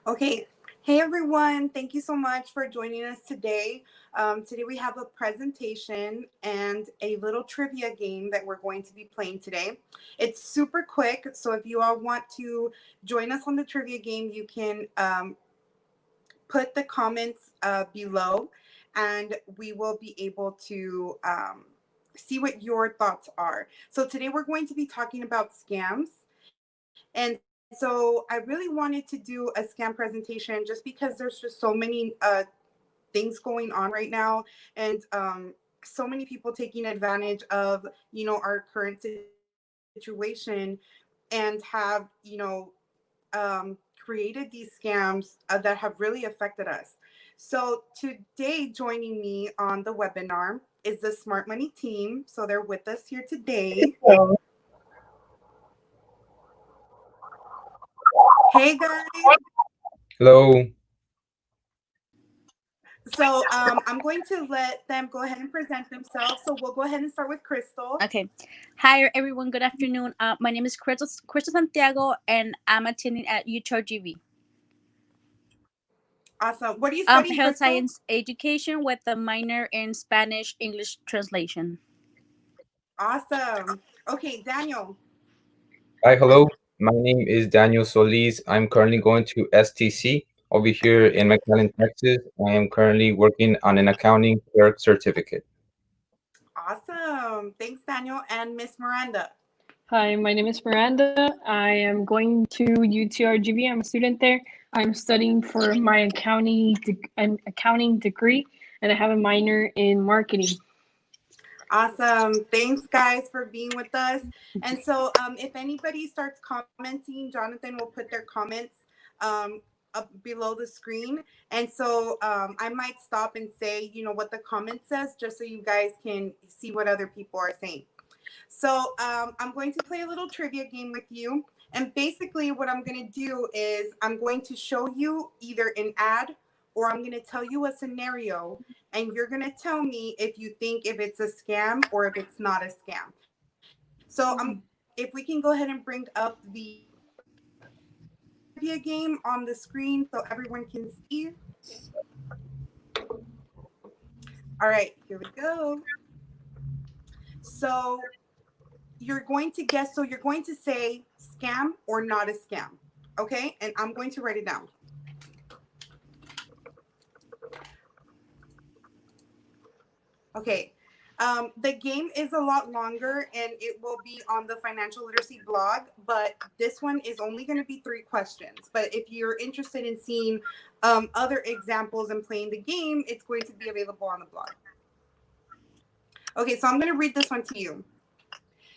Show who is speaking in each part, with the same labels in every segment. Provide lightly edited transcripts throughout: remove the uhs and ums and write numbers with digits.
Speaker 1: Okay. Hey everyone, thank you so much for joining us today. Today we have a presentation and a little trivia game that we're going to be playing today. It's super quick, so if you all want to join us on the trivia game, you can put the comments below and we will be able to see what your thoughts are. So today we're going to be talking about scams. And so I really wanted to do a scam presentation just because there's just so many things going on right now, and so many people taking advantage of our current situation and have created these scams that have really affected us. So today joining me on the webinar is the Smart Money team. So they're with us here today. Hey guys.
Speaker 2: Hello.
Speaker 1: So I'm going to let them go ahead and present themselves. So we'll go ahead and start with Crystal.
Speaker 3: Okay. Hi, everyone. Good afternoon. My name is Crystal Santiago, and I'm attending at UTRGV.
Speaker 1: Awesome. What are you studying,
Speaker 3: Health
Speaker 1: Crystal?
Speaker 3: Science Education with a minor in Spanish English translation.
Speaker 1: Awesome. Okay, Daniel.
Speaker 2: Hi, hello. My name is Daniel Solis. I'm currently going to STC over here in McAllen, Texas. I am currently working on an accounting clerk certificate.
Speaker 1: Awesome. Thanks, Daniel. And Miss Miranda.
Speaker 4: Hi, my name is Miranda. I am going to UTRGV. I'm a student there. I'm studying for my an accounting degree, and I have a minor in marketing.
Speaker 1: Awesome. Thanks, guys, for being with us. And so if anybody starts commenting, Jonathan will put their comments up below the screen. And so I might stop and say, what the comment says, just so you guys can see what other people are saying. So I'm going to play a little trivia game with you. And basically, what I'm going to do is I'm going to show you either an ad or I'm going to tell you a scenario. And you're going to tell me if you think if it's a scam or if it's not a scam. So if we can go ahead and bring up the trivia game on the screen so everyone can see. All right, here we go. So you're going to guess. So you're going to say scam or not a scam. Okay. And I'm going to write it down. Okay. The game is a lot longer and it will be on the Financial Literacy blog, but this one is only going to be 3 questions. But if you're interested in seeing other examples and playing the game, it's going to be available on the blog. Okay, so I'm going to read this one to you.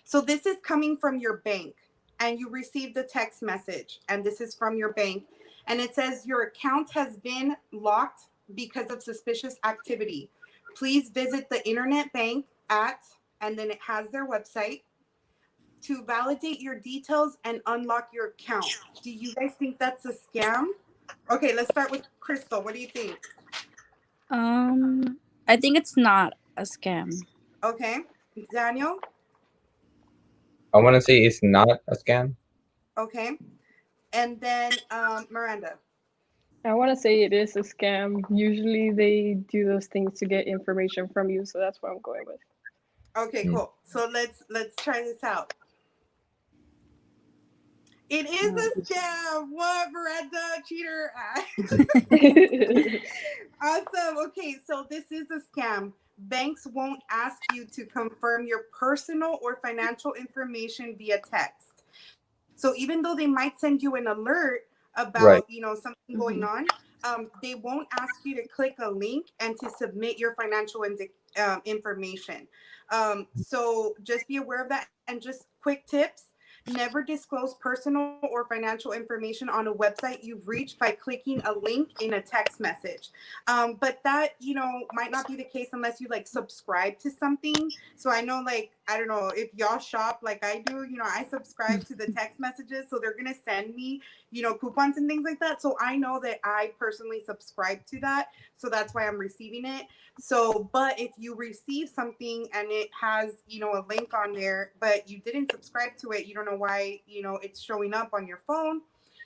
Speaker 1: So this is coming from your bank and you received a text message and this is from your bank and it says your account has been locked because of suspicious activity. Please visit the internet bank at, and then it has their website to validate your details and unlock your account. Do you guys think that's a scam? Okay, let's start with Crystal. What do you think?
Speaker 3: I think it's not a scam.
Speaker 1: Okay, Daniel?
Speaker 2: I want to say it's not a scam.
Speaker 1: Okay, and then Miranda.
Speaker 4: I want to say it is a scam. Usually they do those things to get information from you, so that's what I'm going with.
Speaker 1: Okay, cool. So let's try this out. It is a scam. What, Miranda? Cheater. Awesome. Okay, so this is a scam. Banks won't ask you to confirm your personal or financial information via text. So even though they might send you an alert about,
Speaker 2: Right.
Speaker 1: something going on, they won't ask you to click a link and to submit your financial information. So just be aware of that. And just quick tips: never disclose personal or financial information on a website you've reached by clicking a link in a text message. But that, might not be the case unless you like subscribe to something. So I know, like, I don't know if y'all shop like I do, I subscribe to the text messages. So they're going to send me, coupons and things like that. So I know that I personally subscribe to that. So that's why I'm receiving it. So, but if you receive something and it has, a link on there, but you didn't subscribe to it, you don't know why, it's showing up on your phone,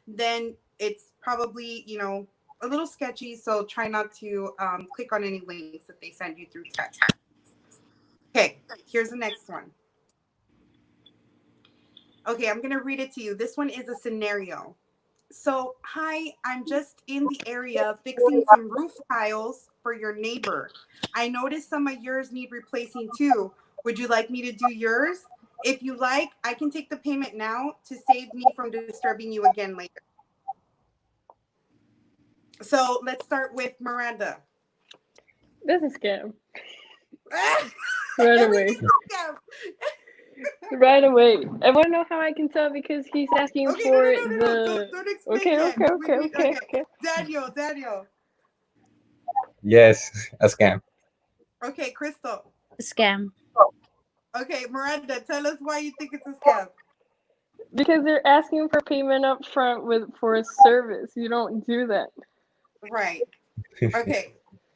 Speaker 1: then it's probably, a little sketchy. So try not to click on any links that they send you through text. Okay, here's the next one. Okay, I'm going to read it to you. This one is a scenario. So, hi, I'm just in the area fixing some roof tiles for your neighbor. I noticed some of yours need replacing too. Would you like me to do yours? If you like, I can take the payment now to save me from disturbing you again later. So let's start with Miranda.
Speaker 4: That's a scam. Right
Speaker 1: Everything's
Speaker 4: away.
Speaker 1: a scam.
Speaker 4: Right away. I want to know how I can tell because he's asking
Speaker 1: Okay,
Speaker 4: for
Speaker 1: no. Don't explain
Speaker 4: Okay,
Speaker 1: yet.
Speaker 4: okay.
Speaker 1: Daniel.
Speaker 2: Yes, a scam.
Speaker 1: Okay, Crystal.
Speaker 3: Scam.
Speaker 1: Okay, Miranda, tell us why you think it's a scam.
Speaker 4: Because they're asking for payment up front for a service. You don't do that.
Speaker 1: Right. Okay,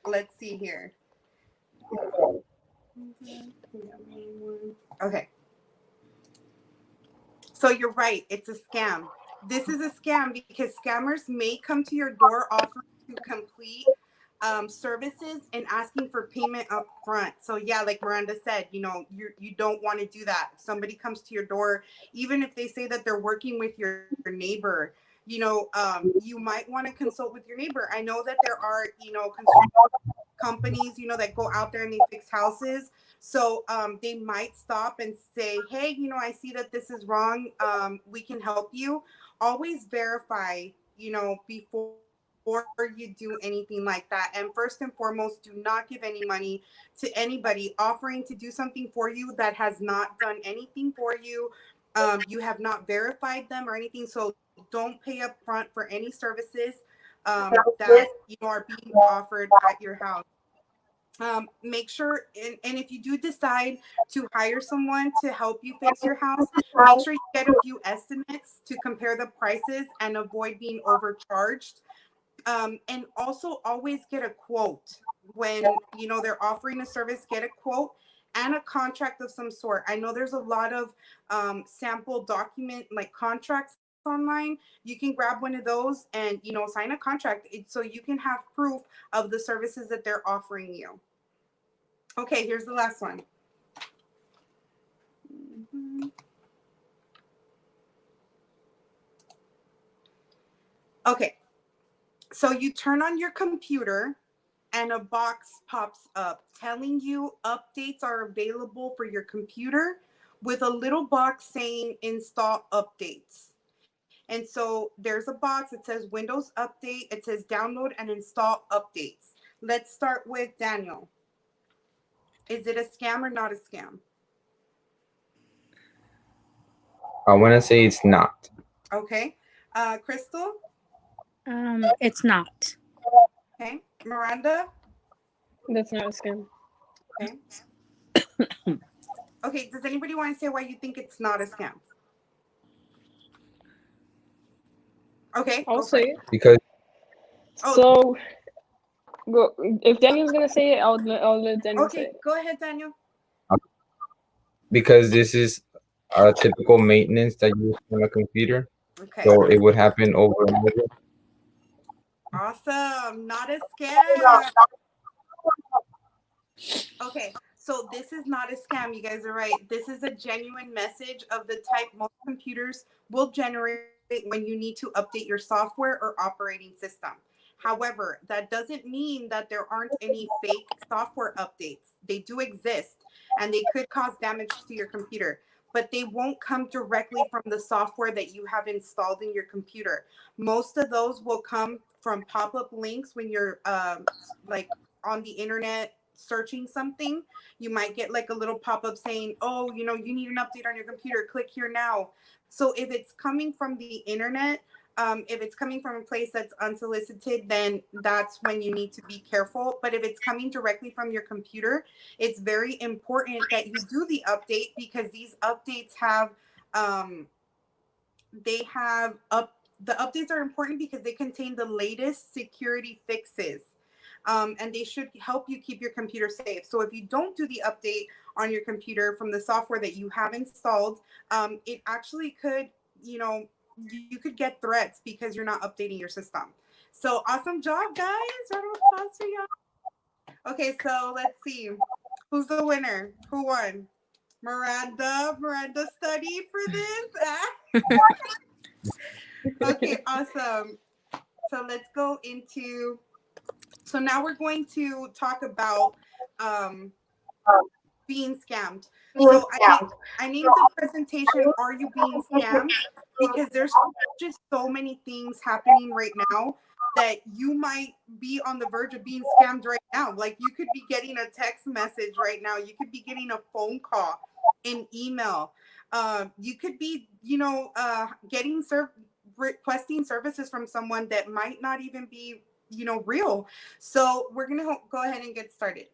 Speaker 1: let's see here. Okay. So you're right. It's a scam. This is a scam because scammers may come to your door offering to complete services and asking for payment up front. So yeah, like Miranda said, you don't want to do that. If somebody comes to your door, even if they say that they're working with your neighbor, you might want to consult with your neighbor. I know that there are, construction companies, that go out there and they fix houses. So they might stop and say, hey, I see that this is wrong. We can help you. Always verify, before you do anything like that. And first and foremost, do not give any money to anybody offering to do something for you that has not done anything for you. You have not verified them or anything. So don't pay up front for any services that are being offered at your house. Make sure, and if you do decide to hire someone to help you fix your house, make sure you get a few estimates to compare the prices and avoid being overcharged. And also always get a quote when they're offering a service. Get a quote and a contract of some sort. I know there's a lot of sample document like contracts online. You can grab one of those and sign a contract so you can have proof of the services that they're offering you. Okay, here's the last one. Okay, so you turn on your computer and a box pops up telling you updates are available for your computer with a little box saying install updates. And so there's a box that says Windows Update. It says download and install updates. Let's start with Daniel. Is it a scam or not a scam?
Speaker 2: I want to say it's not.
Speaker 1: Okay. Crystal?
Speaker 3: It's not.
Speaker 1: Okay. Miranda?
Speaker 4: That's not a scam.
Speaker 1: Okay. Okay, does anybody want to say why you think it's not a scam? Okay,
Speaker 4: I'll
Speaker 1: go for
Speaker 4: say
Speaker 1: it.
Speaker 4: it.
Speaker 2: Because
Speaker 4: So, if Daniel's gonna say it, I'll let Daniel say
Speaker 1: Okay,
Speaker 4: it.
Speaker 1: go ahead, Daniel.
Speaker 2: this is a typical maintenance that you use on a computer,
Speaker 1: Okay.
Speaker 2: so it would happen over and over.
Speaker 1: Awesome. Not a scam. Okay, so this is not a scam. You guys are right. This is a genuine message of the type most computers will generate when you need to update your software or operating system. However, that doesn't mean that there aren't any fake software updates. They do exist and they could cause damage to your computer, but they won't come directly from the software that you have installed in your computer. Most of those will come from pop-up links when you're like on the internet searching something. You might get like a little pop-up saying, oh, you need an update on your computer, click here now. So if it's coming from the internet, if it's coming from a place that's unsolicited, then that's when you need to be careful. But if it's coming directly from your computer, it's very important that you do the update, because these updates have the updates are important because they contain the latest security fixes. And they should help you keep your computer safe. So if you don't do the update on your computer from the software that you have installed, it actually could, you could get threats because you're not updating your system. So awesome job, guys. Round of applause for y'all. Okay, so let's see. Who's the winner? Who won? Miranda. Miranda studied for this. Okay, awesome. So let's go into. So now we're going to talk about being scammed. So I named the presentation "Are You Being Scammed?" because there's just so many things happening right now that you might be on the verge of being scammed right now. Like you could be getting a text message right now. You could be getting a phone call, an email. You could be, getting requesting services from someone that might not even be, real. So we're gonna go ahead and get started.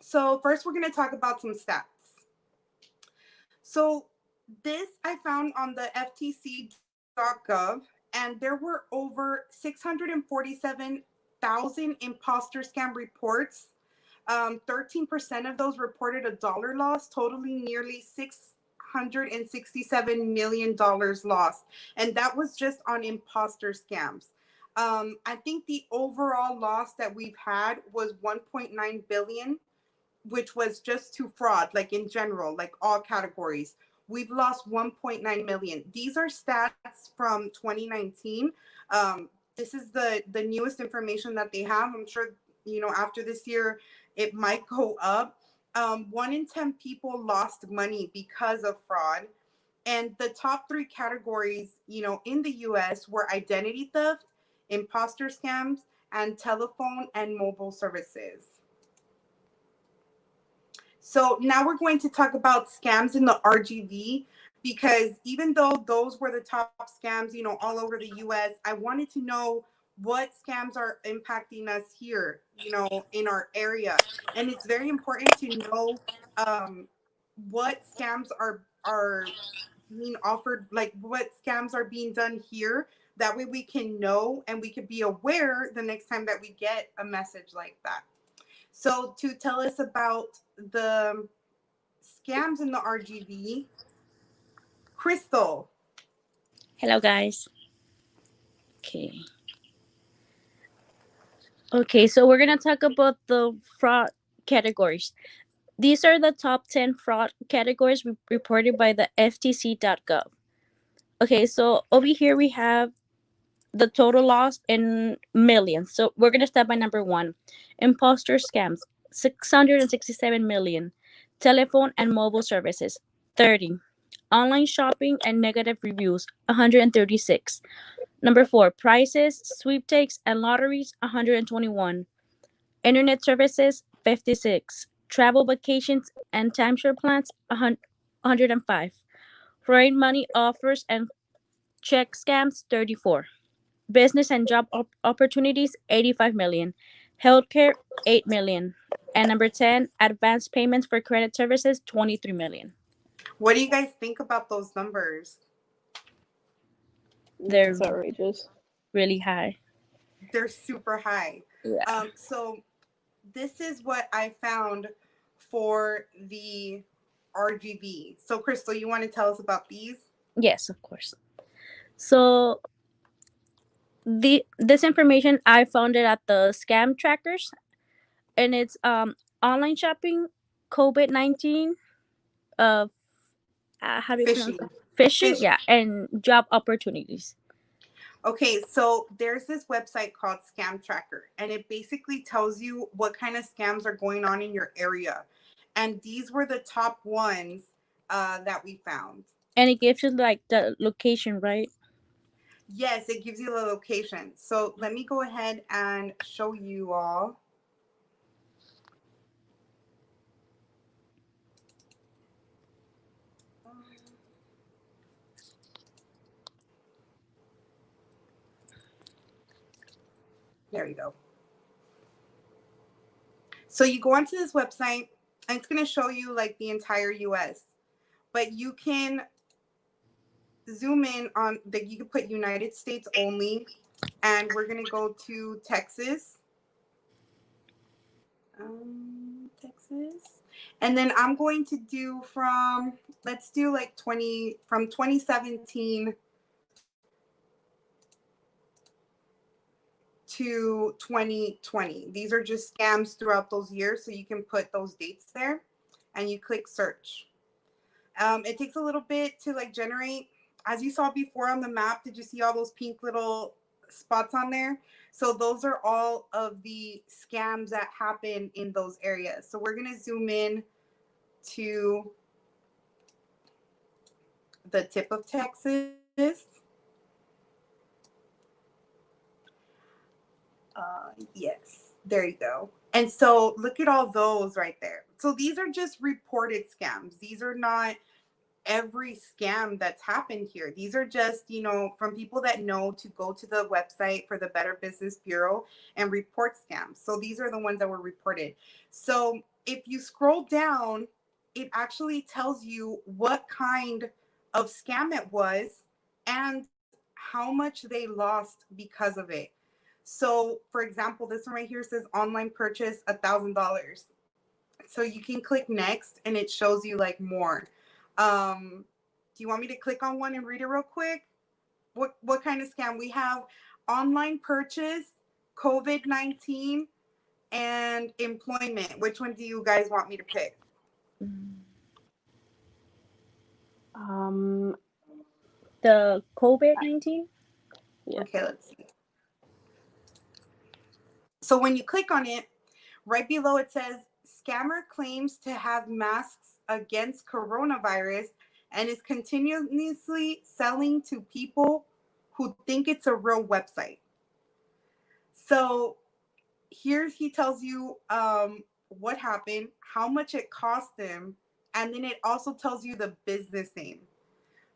Speaker 1: So first, we're going to talk about some stats. So this I found on the ftc.gov, and there were over 647,000 imposter scam reports. 13% of those reported a dollar loss, totaling nearly $667 million lost. And that was just on imposter scams. I think the overall loss that we've had was 1.9 billion, which was just to fraud, like in general, like all categories. We've lost 1.9 million. These are stats from 2019. This is the newest information that they have. I'm sure, after this year, it might go up. 1 in 10 people lost money because of fraud. And the top 3 categories, in the US were identity theft, imposter scams, and telephone and mobile services. So now we're going to talk about scams in the RGV, because even though those were the top scams, all over the US, I wanted to know what scams are impacting us here, in our area. And it's very important to know what scams are being offered, like what scams are being done here. That way we can know and we can be aware the next time that we get a message like that. So to tell us about the scams in the RGV, Crystal.
Speaker 3: Hello, guys. Okay, so we're gonna talk about the fraud categories. These are the top 10 fraud categories reported by the FTC.gov. Okay, so over here we have the total loss in millions. So we're gonna start by number 1. Imposter scams, 667 million. Telephone and mobile services, 30. Online shopping and negative reviews, 136. Number 4, prices, sweepstakes, and lotteries, 121. Internet services, 56. Travel vacations and timeshare plans, 105. Foreign money offers and check scams, 34. Business and job opportunities, 85 million. Healthcare, 8 million. And number 10, advanced payments for credit services, 23 million.
Speaker 1: What do you guys think about those numbers?
Speaker 3: They're
Speaker 4: That's outrageous.
Speaker 3: really high.
Speaker 1: They're super high.
Speaker 3: Yeah.
Speaker 1: So this is what I found for the RGV. So Crystal, you want to tell us about these?
Speaker 3: Yes, of course. So this information I found it at the scam trackers, and it's online shopping, COVID-19, how do you pronounce
Speaker 1: Phishing.
Speaker 3: it? Phishing,
Speaker 1: Phishing.
Speaker 3: yeah, and job opportunities.
Speaker 1: Okay, so there's this website called Scam Tracker, and it basically tells you what kind of scams are going on in your area. And these were the top ones that we found.
Speaker 3: And it gives you like the location, right?
Speaker 1: Yes, it gives you the location. So let me go ahead and show you all. There you go. So you go onto this website, and it's going to show you like the entire US. But you can zoom in on you can put United States only, and we're going to go to Texas. Texas. And then I'm going to do let's do like from 2017 to 2020. These are just scams throughout those years, so you can put those dates there and you click search. It takes a little bit to like generate. As you saw before on the map, did you see all those pink little spots on there? So those are all of the scams that happen in those areas. So we're going to zoom in to the tip of Texas. Yes, there you go. And so look at all those right there. So these are just reported scams. These are not every scam that's happened here. These are just, you know, from people that know to go to the website for the Better Business Bureau and report scams. So these are the ones that were reported. So if you scroll down, it actually tells you what kind of scam it was and how much they lost because of it. So for example, this one right here says online purchase $1,000. So you can click next and it shows you like more. Do you want me to click on one and read it real quick? What kind of scam? We have online purchase, COVID-19, and employment. Which one do you guys want me to pick?
Speaker 3: The COVID-19.
Speaker 4: Yeah.
Speaker 1: Okay, let's see. So when you click on it, right below it says scammer claims to have masks against coronavirus and is continuously selling to people who think it's a real website. So here he tells you what happened, how much it cost them, and then it also tells you the business name.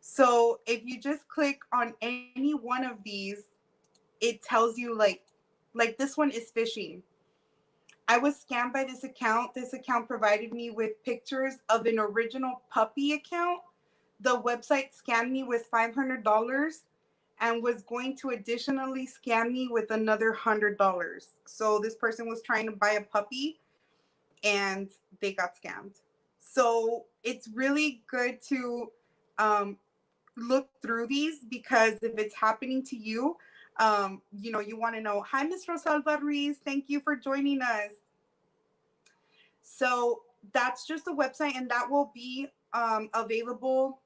Speaker 1: So if you just click on any one of these, it tells you like this one is phishing. I was scammed by this account. This account provided me with pictures of an original puppy account. The website scammed me with $500 and was going to additionally scam me with another $100. So this person was trying to buy a puppy and they got scammed. So it's really good to look through these, because if it's happening to you, you know, you want to know. Hi, Ms. Rosalba Ruiz. Thank you for joining us. So that's just the website, and that will be available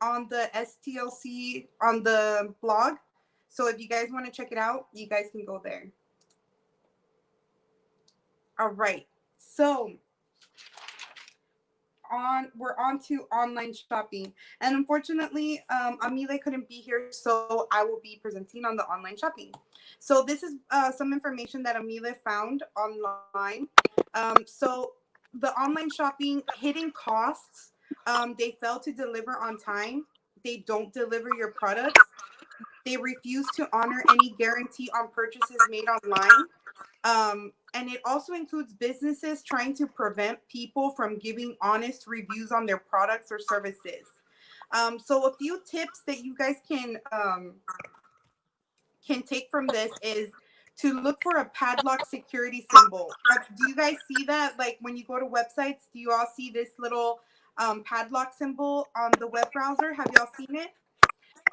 Speaker 1: on the STLC on the blog. So if you guys want to check it out, you guys can go there. All right. So we're on to online shopping, and unfortunately Amile couldn't be here, so I will be presenting on the online shopping. So this is some information that Amile found online. So the online shopping hidden costs, they fail to deliver on time, they don't deliver your products, they refuse to honor any guarantee on purchases made online. And it also includes businesses trying to prevent people from giving honest reviews on their products or services. So a few tips that you guys can take from this is to look for a padlock security symbol. Do you guys see that? Like when you go to websites, do you all see this little padlock symbol on the web browser? Have y'all seen it?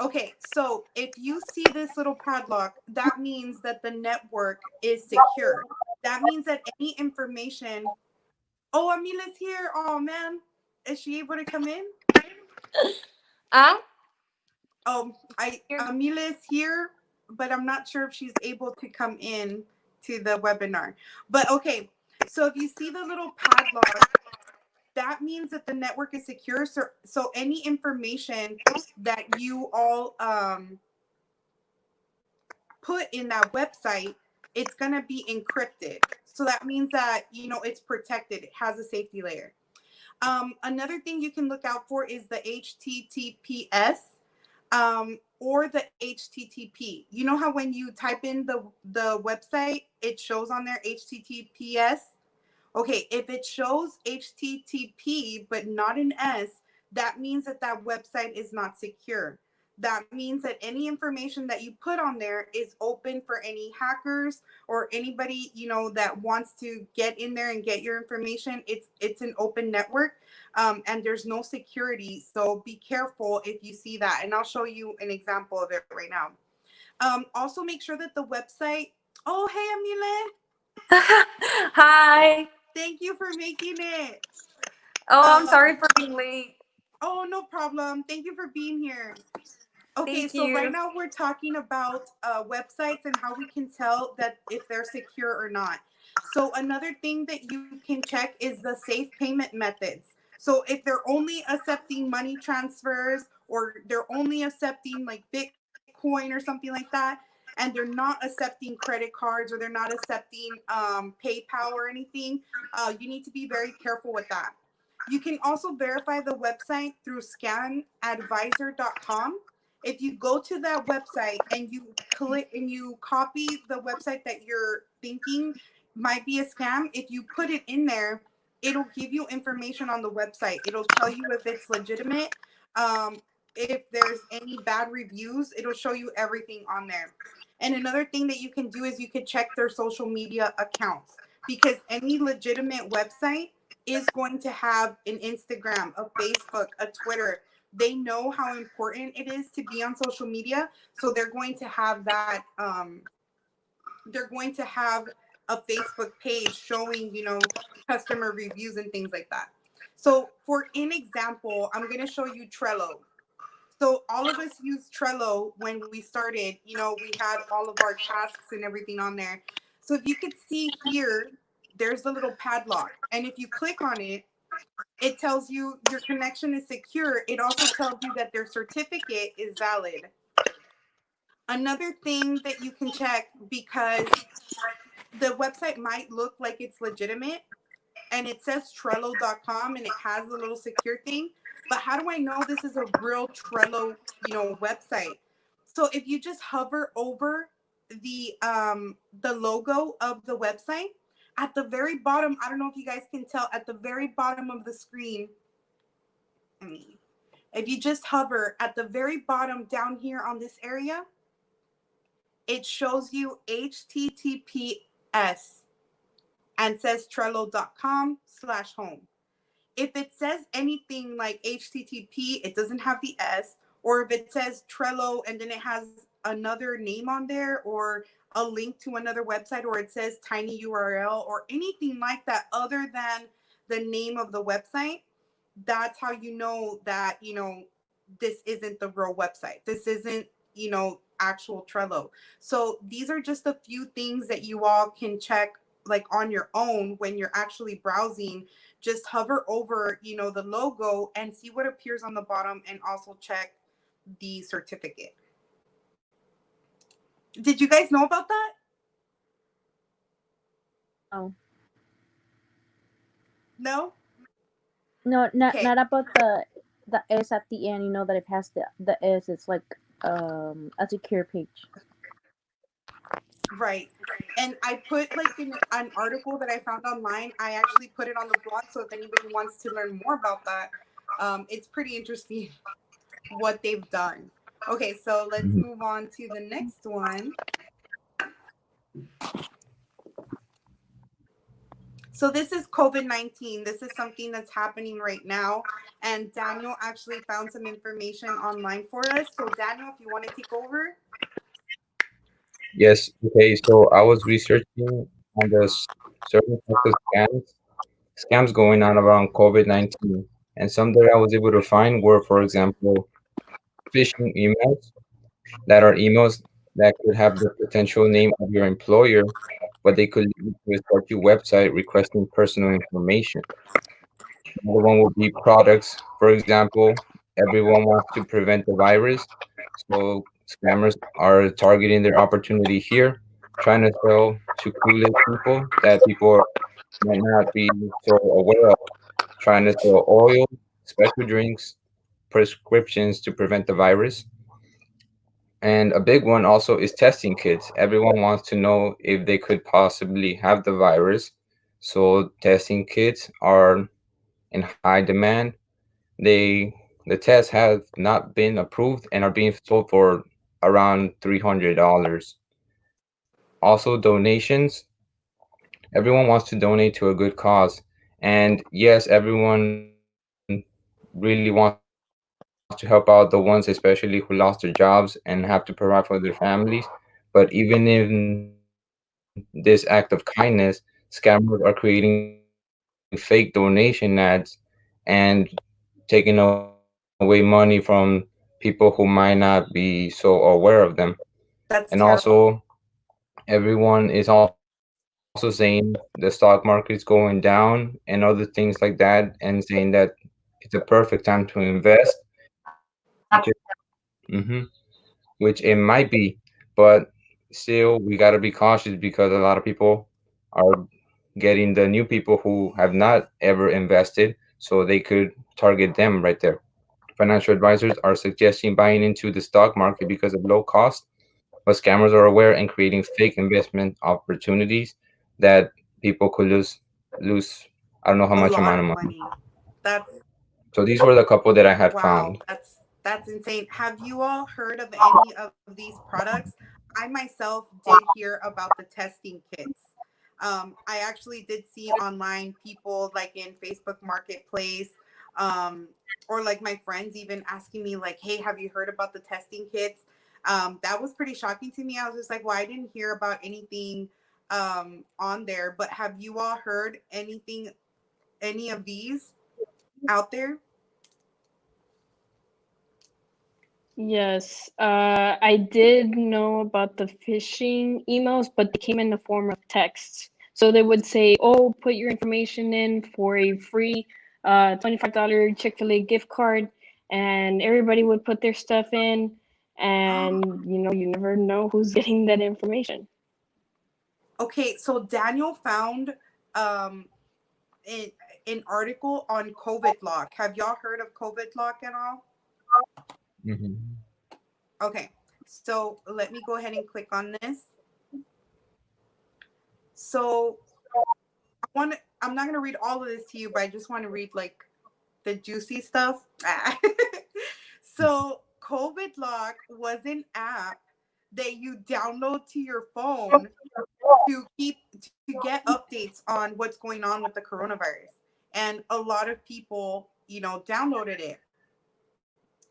Speaker 1: Okay, so if you see this little padlock, that means that the network is secure. That means that any information. Oh, Amila's here. Oh man, is she able to come in? Amila is here, but I'm not sure if she's able to come in to the webinar. But okay, so if you see the little padlock, that means that the network is secure. So any information that you all put in that website, it's going to be encrypted. So that means that, you know, it's protected. It has a safety layer. Another thing you can look out for is the HTTPS or the HTTP. You know how when you type in the website, it shows on there HTTPS? Okay, if it shows HTTP but not an S, that means that that website is not secure. That means that any information that you put on there is open for any hackers or anybody, you know, that wants to get in there and get your information. It's an open network, and there's no security. So be careful if you see that. And I'll show you an example of it right now. Also make sure that the website Oh, hey, Amile.
Speaker 5: Hi.
Speaker 1: Thank you for making it.
Speaker 5: Oh, I'm
Speaker 1: Uh,
Speaker 5: sorry for being late.
Speaker 1: oh, no problem. Thank you for being here. Okay,
Speaker 5: Thank
Speaker 1: so right
Speaker 5: you.
Speaker 1: now we're talking about websites and how we can tell that if they're secure or not. So another thing that you can check is the safe payment methods. So if they're only accepting money transfers or they're only accepting like Bitcoin or something like that, and they're not accepting credit cards or they're not accepting PayPal or anything, you need to be very careful with that. You can also verify the website through scanadvisor.com. If you go to that website and you click and you copy the website that you're thinking might be a scam, if you put it in there, it'll give you information on the website. It'll tell you if it's legitimate. If there's any bad reviews, it'll show you everything on there. And another thing that you can do is you could check their social media accounts, because any legitimate website is going to have an Instagram, a Facebook, a Twitter. They know how important it is to be on social media, so they're going to have that. They're going to have a Facebook page showing, customer reviews and things like that. So, for an example, I'm going to show you Trello. So all of us used Trello when we started. We had all of our tasks and everything on there. So if you could see here, there's the little padlock. And if you click on it, it tells you your connection is secure. It also tells you that their certificate is valid. Another thing that you can check, because the website might look like it's legitimate and it says Trello.com and it has the little secure thing, but how do I know this is a real Trello, website? So if you just hover over the logo of the website at the very bottom, I don't know if you guys can tell, at the very bottom of the screen, if you just hover at the very bottom down here on this area, it shows you HTTPS and says Trello.com/home. If it says anything like HTTP, it doesn't have the S, or if it says Trello and then it has another name on there or a link to another website, or it says tiny URL or anything like that other than the name of the website, that's how you know that, this isn't the real website. This isn't, actual Trello. So these are just a few things that you all can check like on your own when you're actually browsing. Just hover over, the logo and see what appears on the bottom, and also check the certificate. Did you guys know about that?
Speaker 3: Oh.
Speaker 1: No?
Speaker 3: No, not
Speaker 1: Okay.
Speaker 3: not about the S at the end. You know that it has the S. It's like a secure page.
Speaker 1: Right. And I put like an article that I found online. I actually put it on the blog. So if anybody wants to learn more about that, it's pretty interesting what they've done. Okay, so let's
Speaker 2: Mhm.
Speaker 1: move on to the next one. So this is COVID-19. This is something that's happening right now. And Daniel actually found some information online for us. So Daniel, if you want to take over.
Speaker 2: Yes. Okay. So I was researching on the certain types of scams going on around COVID-19, and some that I was able to find were, for example, phishing emails that are emails that could have the potential name of your employer, but they could lead to a sketchy website requesting personal information. Another one would be products. For example, everyone wants to prevent the virus, so scammers are targeting their opportunity here, trying to sell to clueless people that people might not be so aware of, trying to sell oil, special drinks, prescriptions to prevent the virus. And a big one also is testing kits. Everyone wants to know if they could possibly have the virus. So testing kits are in high demand. They the tests have not been approved and are being sold for around $300. Also donations. Everyone wants to donate to a good cause. And yes, everyone really wants to help out the ones especially who lost their jobs and have to provide for their families. But even in those situations, this act of kindness, scammers are creating fake donation ads and taking away money from people who might not be so aware of them. And also,
Speaker 1: That's terrible.
Speaker 2: everyone is also saying the stock market's going down and other things like that, and saying that it's a perfect time to invest, which is, hmm which it might be, but still we got to be cautious because a lot of people are getting the new people who have not ever invested, so they could target them right there. Financial advisors are suggesting buying into the stock market because of low cost, but scammers are aware and creating fake investment opportunities that people could lose I don't know how
Speaker 1: A
Speaker 2: much
Speaker 1: lot
Speaker 2: amount of
Speaker 1: of
Speaker 2: money.
Speaker 1: money. That's
Speaker 2: So these were the couple that I had
Speaker 1: wow.
Speaker 2: found.
Speaker 1: That's insane. Have you all heard of any of these products? I myself did hear about the testing kits. I actually did see online people like in Facebook Marketplace, um, or like my friends even asking me like, "Hey, have you heard about the testing kits?" That was pretty shocking to me. I was just like, "Well, I didn't hear about anything on there." But have you all heard anything, any of these out there?
Speaker 4: Yes, I did know about the phishing emails, but they came in the form of texts. So they would say, "Oh, put your information in for a free $25 Chick-fil-A gift card," and everybody would put their stuff in, and you never know who's getting that information.
Speaker 1: Okay, so Daniel found um an, an article on COVID lock. Have y'all heard of COVID lock at all?
Speaker 2: Hmm.
Speaker 1: Okay, so let me go ahead and click on this. So I'm not gonna read all of this to you, but I just want to read like the juicy stuff. So COVID lock was an app that you download to your phone to get updates on what's going on with the coronavirus. And a lot of people, downloaded it.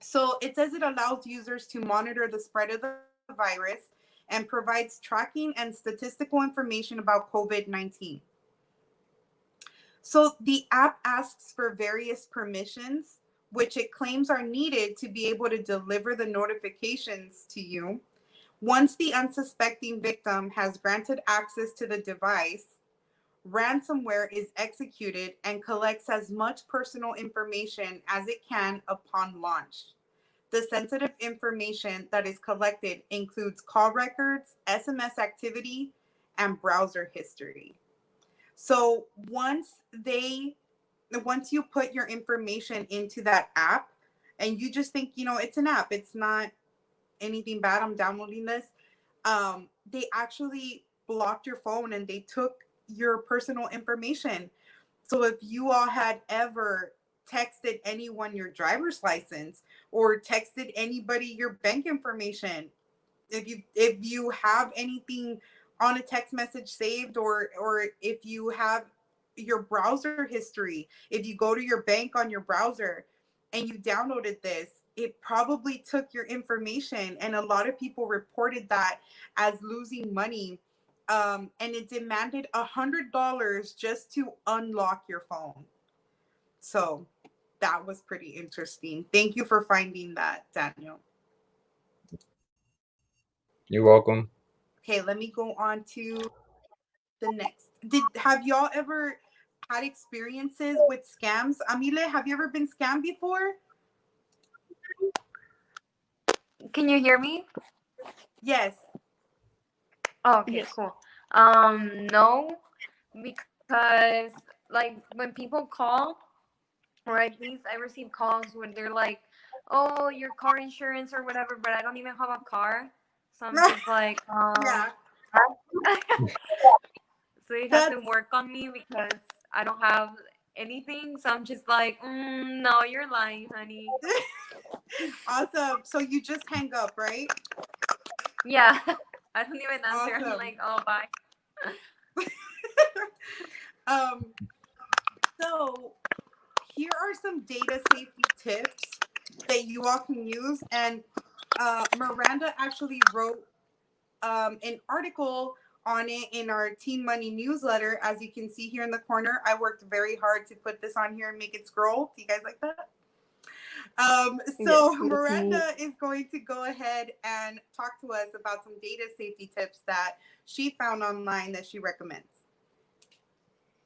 Speaker 1: So it says it allows users to monitor the spread of the virus and provides tracking and statistical information about COVID-19. So the app asks for various permissions, which it claims are needed to be able to deliver the notifications to you. Once the unsuspecting victim has granted access to the device, ransomware is executed and collects as much personal information as it can upon launch. The sensitive information that is collected includes call records, SMS activity, and browser history. So once you put your information into that app and you just think, it's an app, it's not anything bad, I'm downloading this, they actually blocked your phone and they took your personal information. So if you all had ever texted anyone your driver's license or texted anybody your bank information, if you have anything on a text message saved, or if you have your browser history, if you go to your bank on your browser and you downloaded this, it probably took your information, and a lot of people reported that as losing money. And it demanded $100 just to unlock your phone. So that was pretty interesting. Thank you for finding that, Daniel.
Speaker 2: You're welcome.
Speaker 1: Okay, let me go on to the next. Have y'all ever had experiences with scams? Amile, have you ever been scammed before?
Speaker 5: Can you hear me?
Speaker 1: Yes.
Speaker 5: Oh, okay,
Speaker 4: Yes.
Speaker 5: cool. No, because like when people call, or at least I receive calls when they're like, "Oh, your car insurance or whatever," but I don't even have a car, so I'm just like,
Speaker 1: Yeah,
Speaker 5: so you have to
Speaker 1: that's
Speaker 5: work on me because I don't have anything. So I'm just like, no, you're lying, honey.
Speaker 1: awesome. So you just hang up, right?
Speaker 5: Yeah, I don't even answer. I'm
Speaker 1: Awesome.
Speaker 5: like, oh, bye.
Speaker 1: um, so here are some data safety tips that you all can use. And Miranda actually wrote an article on it in our Team Money newsletter. As you can see here in the corner, I worked very hard to put this on here and make it scroll. Do you guys like that? So
Speaker 4: Yes, that's neat.
Speaker 1: Miranda is going to go ahead and talk to us about some data safety tips that she found online that she recommends.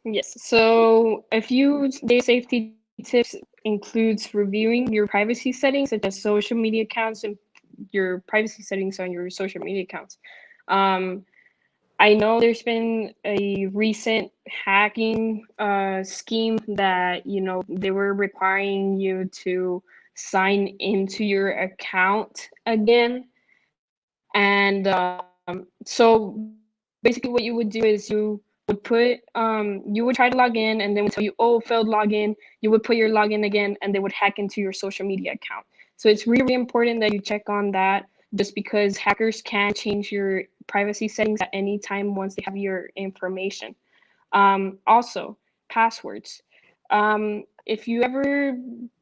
Speaker 4: Yes. So a few data safety tips includes reviewing your privacy settings, such as social media accounts and your privacy settings on your social media accounts. Um, I know there's been a recent hacking scheme that, you know, they were requiring you to sign into your account again. And so basically what you would do is you would try to log in and then would tell you, oh, failed login. You would put your login again and they would hack into your social media account. So it's really important that you check on that, just because hackers can change your privacy settings at any time once they have your information. Also, passwords. If you ever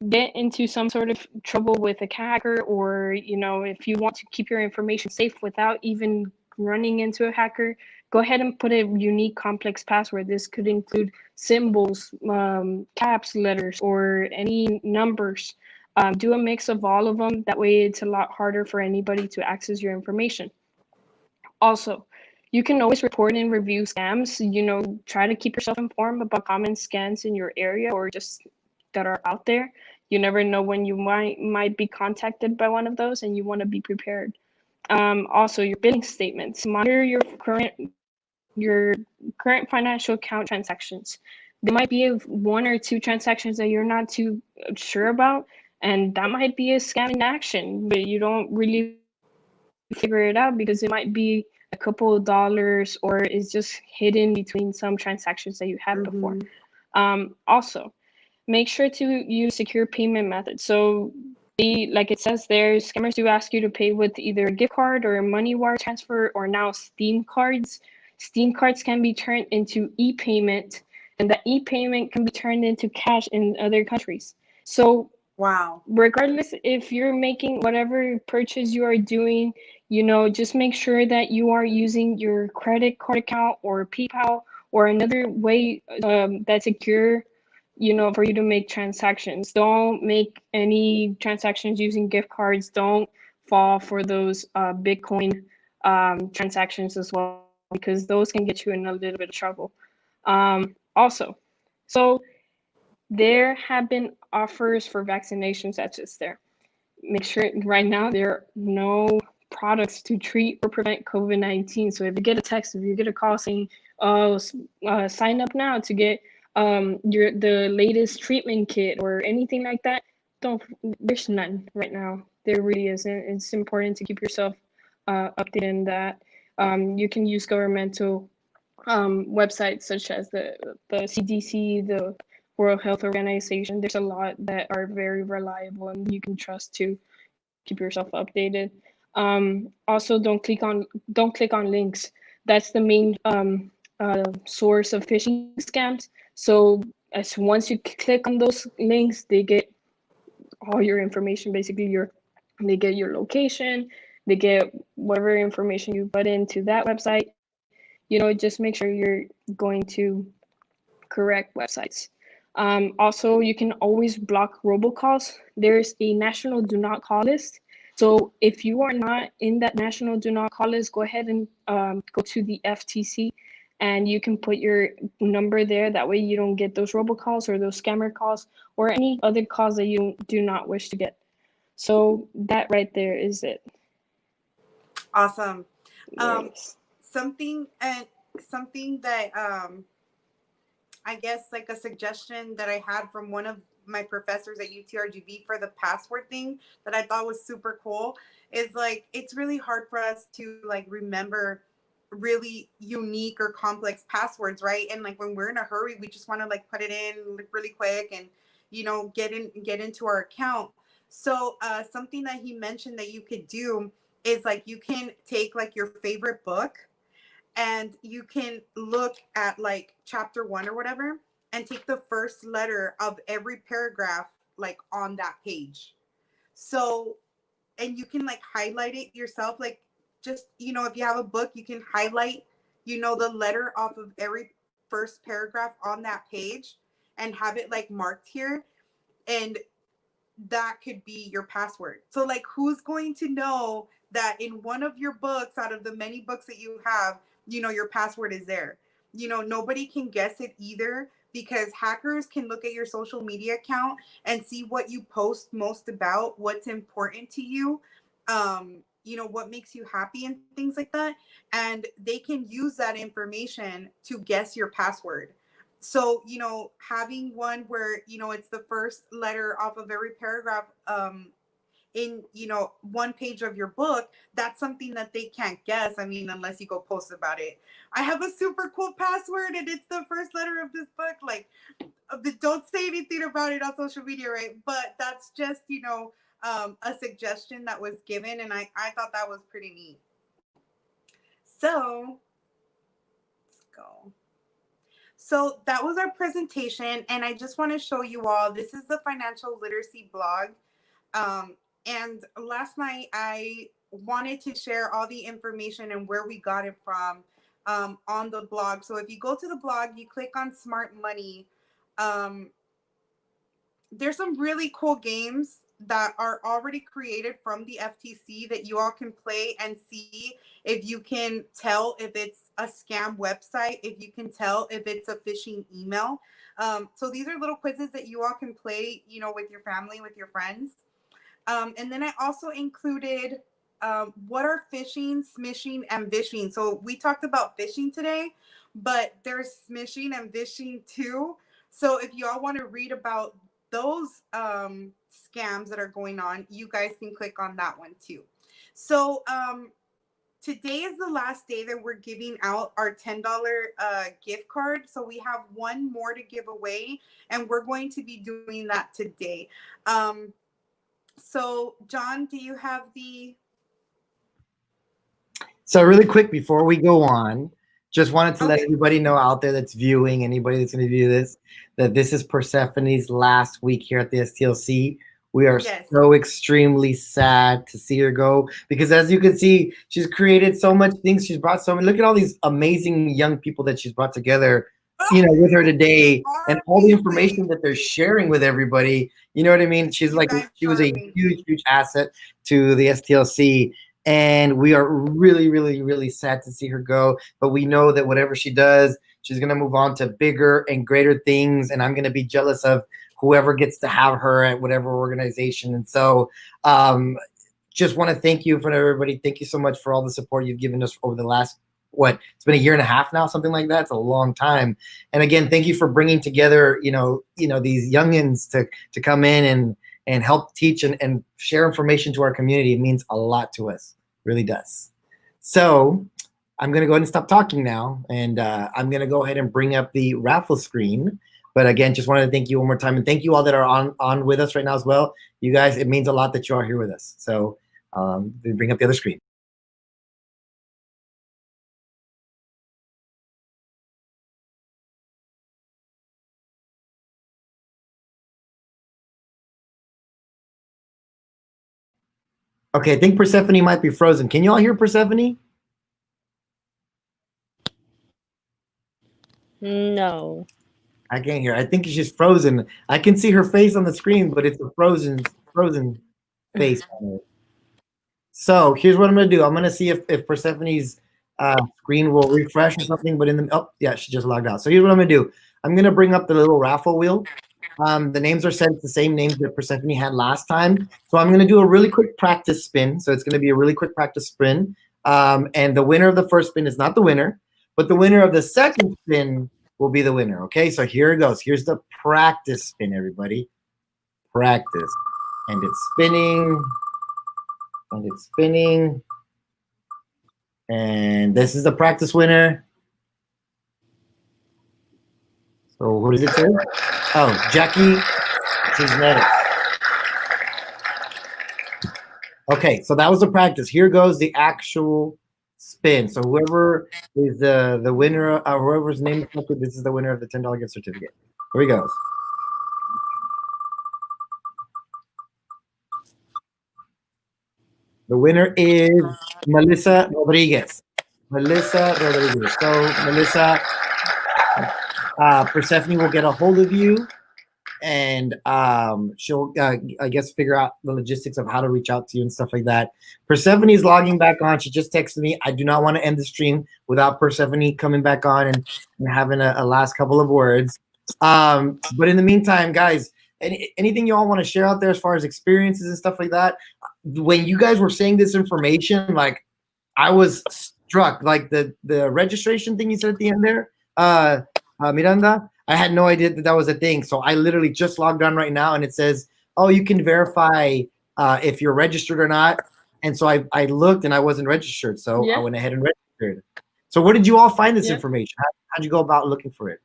Speaker 4: get into some sort of trouble with a hacker, or you know, if you want to keep your information safe without even running into a hacker, go ahead and put a unique complex password. This could include symbols, caps, letters, or any numbers. Do a mix of all of them. That way it's a lot harder for anybody to access your information. Also, you can always report and review scams. You know, try to keep yourself informed about common scams in your area or just that are out there. You never know when you might be contacted by one of those, and you want to be prepared. Also, your billing statements. Monitor your current financial account transactions. There might be one or two transactions that you're not too sure about, and that might be a scam in action, but you don't really figure it out because it might be a couple of dollars or it's just hidden between some transactions that you had before. Also, make sure to use secure payment methods. So like it says there, scammers do ask you to pay with either a gift card or a money wire transfer, or now Steam cards. Steam cards can be turned into e-payment, and the e-payment can be turned into cash in other countries. So
Speaker 1: Wow.
Speaker 4: regardless if you're making whatever purchase you are doing, you know, just make sure that you are using your credit card account or PayPal or another way that's secure, you know, for you to make transactions. Don't make any transactions using gift cards. Don't fall for those Bitcoin transactions as well, because those can get you in a little bit of trouble. Also, so there have been offers for vaccinations that's just there. Make sure right now there are no products to treat or prevent COVID-19. So if you get a text, if you get a call saying, "Oh, sign up now to get the latest treatment kit" or anything like that, don't. There's none right now. There really isn't. It's important to keep yourself updated in that. You can use governmental websites such as the CDC, the World Health Organization. There's a lot that are very reliable and you can trust to keep yourself updated. Also, don't click on links. That's the main source of phishing scams. So as once you click on those links, they get all your information. Basically, they get your location, they get whatever information you put into that website. You know, just make sure you're going to correct websites. Also, you can always block robocalls. There's a national do not call list. So if you are not in that national do not call list, go ahead and go to the FTC and you can put your number there. That way you don't get those robocalls or those scammer calls or any other calls that you do not wish to get. So that right there is it.
Speaker 1: Awesome.
Speaker 4: Yes.
Speaker 1: Something that I guess like a suggestion that I had from one of my professors at UTRGV for the password thing that I thought was super cool is like it's really hard for us to like remember really unique or complex passwords, right? And like when we're in a hurry, we just want to like put it in really quick and you know get into our account. So something that he mentioned that you could do is like you can take like your favorite book and you can look at like chapter 1 or whatever and take the first letter of every paragraph like on that page. So and you can like highlight it yourself, like just you know if you have a book you can highlight the letter off of every first paragraph on that page and have it like marked here. And that could be your password. So like, who's going to know that in one of your books out of the many books that you have, your password is there? Nobody can guess it either, because hackers can look at your social media account and see what you post most about, what's important to you, what makes you happy and things like that. And they can use that information to guess your password. So, having one where, it's the first letter off of every paragraph in, one page of your book, that's something that they can't guess. I mean, unless you go post about it. I have a super cool password and it's the first letter of this book. Like, don't say anything about it on social media, right? But that's just, a suggestion that was given. And I thought that was pretty neat. So, let's go. So that was our presentation, and I just want to show you all, this is the financial literacy blog. And last night I wanted to share all the information and where we got it from on the blog. So if you go to the blog, you click on Smart Money. There's some really cool games that are already created from the FTC that you all can play and see if you can tell if it's a scam website, if you can tell if it's a phishing email. So these are little quizzes that you all can play, with your family, with your friends. And then I also included what are phishing, smishing, and vishing. So we talked about phishing today, but there's smishing and vishing too. So if you all want to read about those scams that are going on, you guys can click on that one too. So today is the last day that we're giving out our $10 gift card. So we have one more to give away, and we're going to be doing that today. So John, do you have the...
Speaker 6: So really quick before we go on, just wanted to let
Speaker 1: Okay.
Speaker 6: everybody know out there that's viewing, anybody that's going to view this, that this is Persephone's last week here at the STLC. We are
Speaker 1: Yes.
Speaker 6: so extremely sad to see her go, because as you can see, she's created so much things. She's brought so many, look at all these amazing young people that she's brought together, with her today, and all the information that they're sharing with everybody. You know what I mean? She's like, she was a huge, huge asset to the STLC. And we are really, really, really sad to see her go. But we know that whatever she does, she's going to move on to bigger and greater things. And I'm going to be jealous of whoever gets to have her at whatever organization. And so just want to thank you for everybody. Thank you so much for all the support you've given us over the last, it's been a year and a half now, something like that. It's a long time. And again, thank you for bringing together, these youngins to come in and help teach and share information to our community. It means a lot to us, really does. So I'm going to go ahead and stop talking now, and I'm going to go ahead and bring up the raffle screen. But again, just wanted to thank you one more time, and thank you all that are on with us right now as well. You guys, it means a lot that you are here with us. So bring up the other screen. Okay, I think Persephone might be frozen. Can you all hear Persephone?
Speaker 3: No.
Speaker 6: I can't hear. I think she's frozen. I can see her face on the screen, but it's a frozen face on it. So here's what I'm gonna do. I'm gonna see if Persephone's screen will refresh or something. But yeah, she just logged out. So here's what I'm gonna do. I'm gonna bring up the little raffle wheel. The names are set the same names that Persephone had last time. So I'm gonna do a really quick practice spin. So it's gonna be a really quick practice spin. And the winner of the first spin is not the winner, but the winner of the second spin will be the winner. Okay, so here it goes. Here's the practice spin, everybody. Practice. And it's spinning. And it's spinning. And this is the practice winner. So what does it say? Oh, Jackie Cisneros. Okay, so that was the practice. Here goes the actual spin. So whoever is the winner, whoever's name is, this is the winner of the $10 gift certificate. Here he goes. The winner is Melissa Rodriguez. Melissa Rodriguez. So Melissa, Persephone will get a hold of you, and she'll, I guess, figure out the logistics of how to reach out to you and stuff like that. Persephone is logging back on. She just texted me. I do not want to end the stream without Persephone coming back on and having a last couple of words. But in the meantime, guys, anything you all want to share out there as far as experiences and stuff like that? When you guys were saying this information, like, I was struck. Like the registration thing you said at the end there, Miranda, I had no idea that was a thing. So I literally just logged on right now, and it says, "Oh, you can verify if you're registered or not." And so I looked, and I wasn't registered, so I went ahead and registered. So where did you all find this information? How'd you go about looking for it?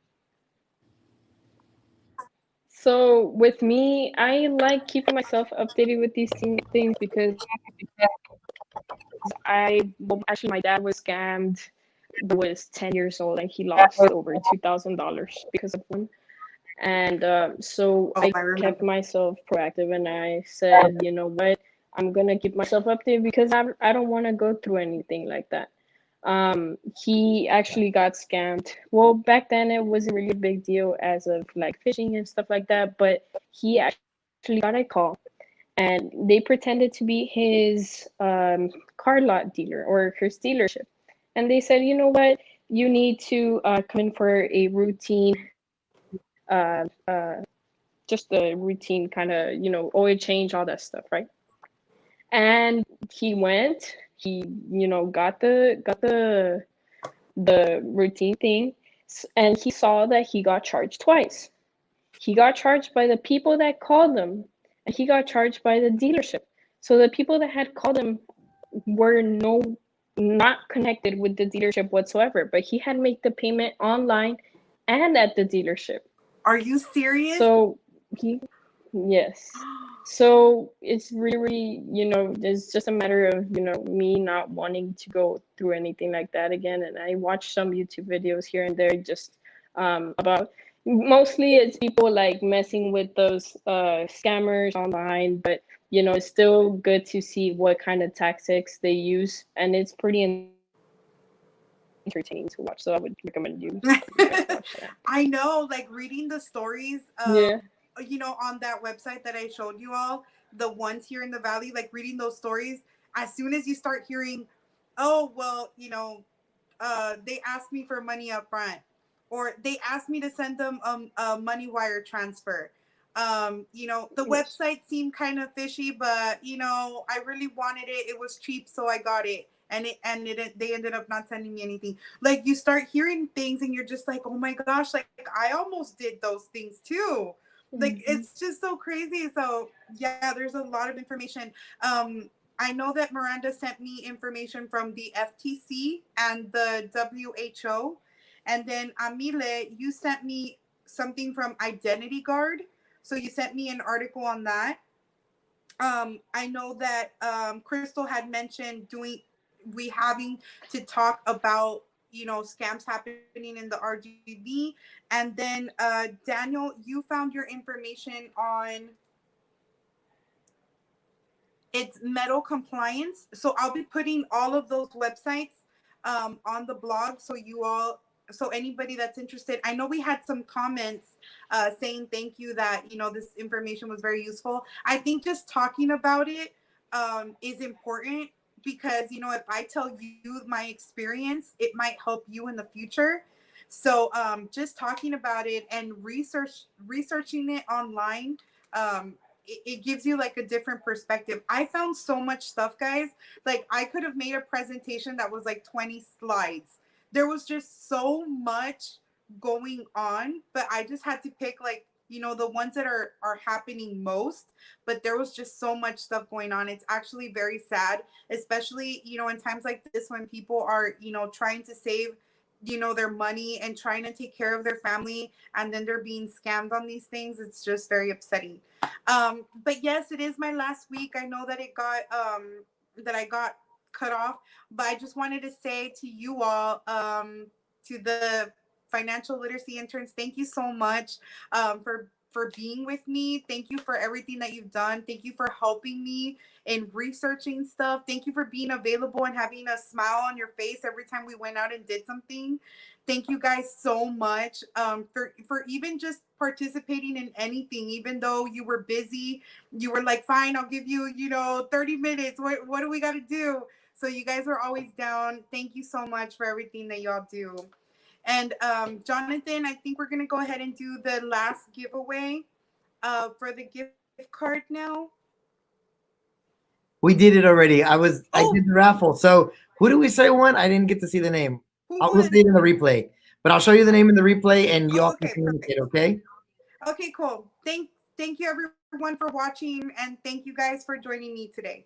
Speaker 4: So with me, I like keeping myself updated with these things because actually my dad was scammed when he was 10 years old, and he lost over $2,000 because of one. And so I kept myself proactive, and I said, you know what, I'm gonna keep myself updated because I don't want to go through anything like that. He actually got scammed. Well, back then it wasn't really a big deal as of like phishing and stuff like that, but he actually got a call, and they pretended to be his car lot dealer or his dealership. And they said, you know what, you need to come in for a routine, just a routine kind of, oil change, all that stuff, right? And he went, he, got the routine thing, and he saw that he got charged twice. He got charged by the people that called him, and he got charged by the dealership. So the people that had called him were not connected with the dealership whatsoever, but he had made the payment online and at the dealership.
Speaker 1: Are you serious?
Speaker 4: So yes. So it's really, it's just a matter of, me not wanting to go through anything like that again. And I watch some YouTube videos here and there just about, mostly it's people like messing with those scammers online, but it's still good to see what kind of tactics they use, and it's pretty entertaining to watch. So I would recommend you to watch that.
Speaker 1: I know, like reading the stories, on that website that I showed you all, the ones here in the Valley, like reading those stories, as soon as you start hearing, oh, well, they asked me for money up front, or they asked me to send them a money wire transfer. The website seemed kind of fishy, but I really wanted it. It was cheap, so I got it. And they ended up not sending me anything. Like, you start hearing things and you're just like, oh my gosh, like I almost did those things too. Like, it's just so crazy. So yeah, there's a lot of information. I know that Miranda sent me information from the FTC and the WHO. And then Amile, you sent me something from Identity Guard. So you sent me an article on that. I know that Crystal had mentioned we having to talk about scams happening in the RGV. And then Daniel, you found your information on it's metal compliance. So I'll be putting all of those websites on the blog, so anybody that's interested. I know we had some comments saying thank you, that this information was very useful. I think just talking about it is important, because if I tell you my experience, it might help you in the future. So just talking about it and researching it online, it gives you like a different perspective. I found so much stuff, guys. Like, I could have made a presentation that was like 20 slides. There was just so much going on, but I just had to pick like the ones that are happening most. But there was just so much stuff going on. It's actually very sad, especially in times like this, when people are trying to save their money and trying to take care of their family, and then they're being scammed on these things. It's just very upsetting. But yes, it is my last week. I know that I got cut off, but I just wanted to say to you all, to the financial literacy interns, thank you so much for for being with me. Thank you for everything that you've done. Thank you for helping me in researching stuff. Thank you for being available and having a smile on your face every time we went out and did something. Thank you guys so much for even just participating in anything, even though you were busy. You were like, fine, I'll give you, 30 minutes. What do we got to do? So you guys are always down. Thank you so much for everything that y'all do. And Jonathan, I think we're going to go ahead and do the last giveaway for the gift card now.
Speaker 6: We did it already. I
Speaker 1: Oh.
Speaker 6: did the raffle. So who did we say won? I didn't get to see the name.
Speaker 1: Who
Speaker 6: We'll
Speaker 1: won?
Speaker 6: see it in the replay. But I'll show you the name in the replay, and y'all
Speaker 1: Okay,
Speaker 6: can communicate,
Speaker 1: perfect.
Speaker 6: okay?
Speaker 1: Okay, cool. Thank you everyone for watching, and thank you guys for joining me today.